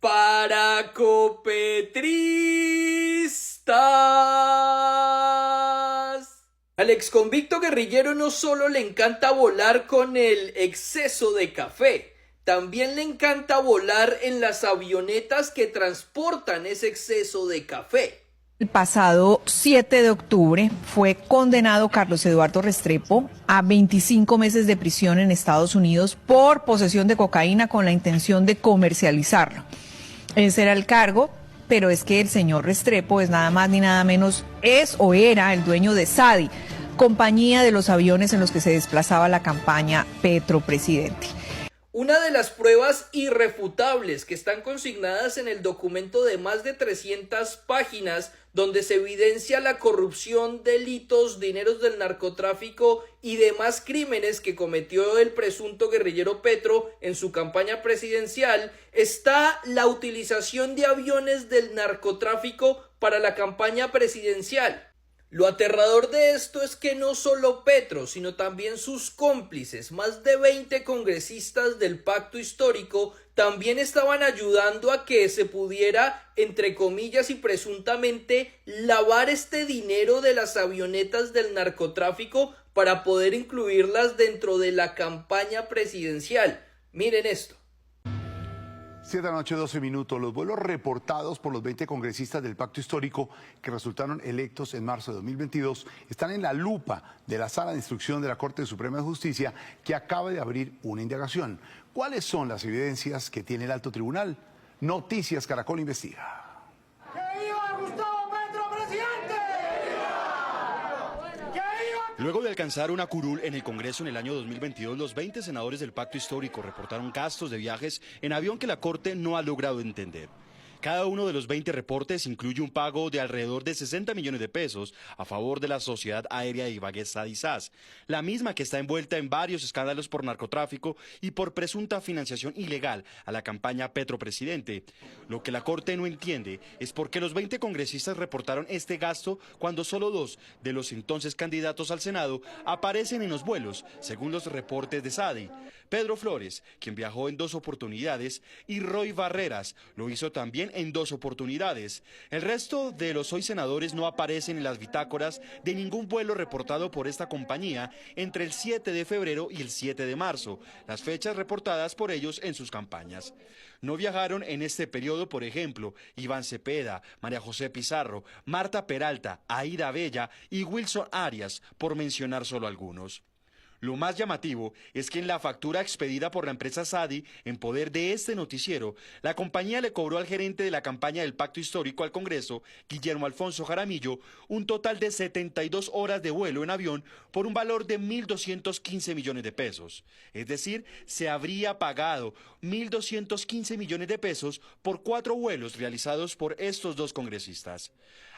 Para copetristas. Al exconvicto guerrillero no solo le encanta volar con el exceso de café, también le encanta volar en las avionetas que transportan ese exceso de café. El pasado 7 de octubre fue condenado Carlos Eduardo Restrepo a 25 meses de prisión en Estados Unidos por posesión de cocaína con la intención de comercializarlo. Ese era el cargo, pero es que el señor Restrepo es nada más ni nada menos, es o era el dueño de SADI, compañía de los aviones en los que se desplazaba la campaña Petro Presidente. Una de las pruebas irrefutables que están consignadas en el documento de más de 300 páginas donde se evidencia la corrupción, delitos, dineros del narcotráfico y demás crímenes que cometió el presunto guerrillero Petro en su campaña presidencial, está la utilización de aviones del narcotráfico para la campaña presidencial. Lo aterrador de esto es que no solo Petro, sino también sus cómplices, más de 20 congresistas del pacto histórico, también estaban ayudando a que se pudiera, entre comillas y presuntamente, lavar este dinero de las avionetas del narcotráfico para poder incluirlas dentro de la campaña presidencial. Miren esto. 7 de la noche, 12 minutos. Los vuelos reportados por los 20 congresistas del Pacto Histórico que resultaron electos en marzo de 2022 están en la lupa de la Sala de Instrucción de la Corte Suprema de Justicia, que acaba de abrir una indagación. ¿Cuáles son las evidencias que tiene el alto tribunal? Noticias Caracol investiga. Luego de alcanzar una curul en el Congreso en el año 2022, los 20 senadores del Pacto Histórico reportaron gastos de viajes en avión que la Corte no ha logrado entender. Cada uno de los 20 reportes incluye un pago de alrededor de 60 millones de pesos a favor de la Sociedad Aérea de Ibagué SADI SAS, la misma que está envuelta en varios escándalos por narcotráfico y por presunta financiación ilegal a la campaña Petro Presidente. Lo que la Corte no entiende es por qué los 20 congresistas reportaron este gasto cuando solo 2 de los entonces candidatos al Senado aparecen en los vuelos, según los reportes de SADI. Pedro Flores, quien viajó en 2 oportunidades, y Roy Barreras lo hizo también en 2 oportunidades. El resto de los hoy senadores no aparecen en las bitácoras de ningún vuelo reportado por esta compañía entre el 7 de febrero y el 7 de marzo, las fechas reportadas por ellos en sus campañas. No viajaron en este periodo, por ejemplo, Iván Cepeda, María José Pizarro, Marta Peralta, Aida Bella y Wilson Arias, por mencionar solo algunos. Lo más llamativo es que en la factura expedida por la empresa SADI, en poder de este noticiero, la compañía le cobró al gerente de la campaña del Pacto Histórico al Congreso, Guillermo Alfonso Jaramillo, un total de 72 horas de vuelo en avión por un valor de 1.215 millones de pesos. Es decir, se habría pagado 1.215 millones de pesos por 4 vuelos realizados por estos 2 congresistas.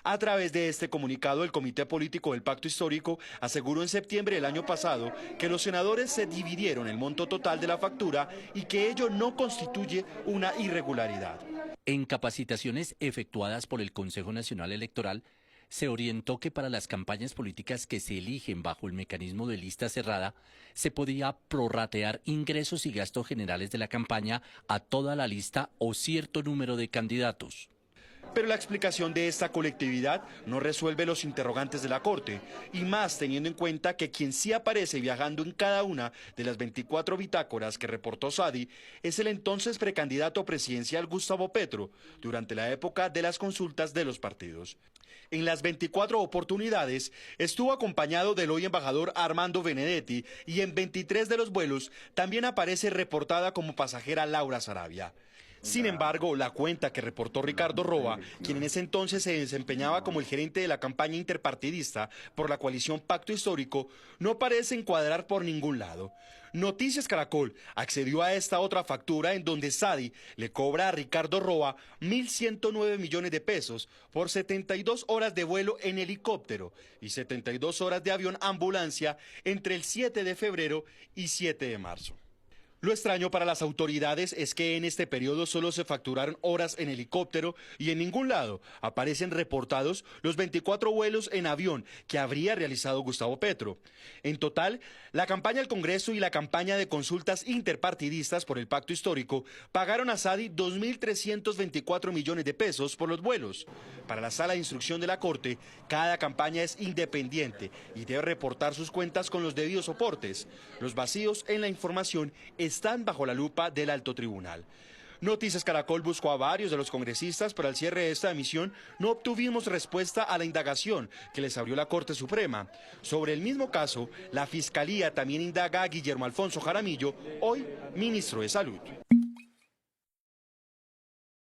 A través de este comunicado, el Comité Político del Pacto Histórico aseguró en septiembre del año pasado que los senadores se dividieron el monto total de la factura y que ello no constituye una irregularidad. En capacitaciones efectuadas por el Consejo Nacional Electoral, se orientó que para las campañas políticas que se eligen bajo el mecanismo de lista cerrada, se podía prorratear ingresos y gastos generales de la campaña a toda la lista o cierto número de candidatos. Pero la explicación de esta colectividad no resuelve los interrogantes de la Corte, y más teniendo en cuenta que quien sí aparece viajando en cada una de las 24 bitácoras que reportó SADI es el entonces precandidato presidencial Gustavo Petro, durante la época de las consultas de los partidos. En las 24 oportunidades estuvo acompañado del hoy embajador Armando Benedetti, y en 23 de los vuelos también aparece reportada como pasajera Laura Sarabia. Sin embargo, la cuenta que reportó Ricardo Roa, quien en ese entonces se desempeñaba como el gerente de la campaña interpartidista por la coalición Pacto Histórico, no parece encuadrar por ningún lado. Noticias Caracol accedió a esta otra factura en donde SADI le cobra a Ricardo Roa 1.109 millones de pesos por 72 horas de vuelo en helicóptero y 72 horas de avión ambulancia entre el 7 de febrero y 7 de marzo. Lo extraño para las autoridades es que en este periodo solo se facturaron horas en helicóptero y en ningún lado aparecen reportados los 24 vuelos en avión que habría realizado Gustavo Petro. En total, la campaña del Congreso y la campaña de consultas interpartidistas por el Pacto Histórico pagaron a Sadi 2.324 millones de pesos por los vuelos. Para la Sala de Instrucción de la Corte, cada campaña es independiente y debe reportar sus cuentas con los debidos soportes. Los vacíos en la información están bajo la lupa del alto tribunal. Noticias Caracol buscó a varios de los congresistas, pero al cierre de esta emisión no obtuvimos respuesta a la indagación que les abrió la Corte Suprema. Sobre el mismo caso, la Fiscalía también indaga a Guillermo Alfonso Jaramillo, hoy ministro de Salud.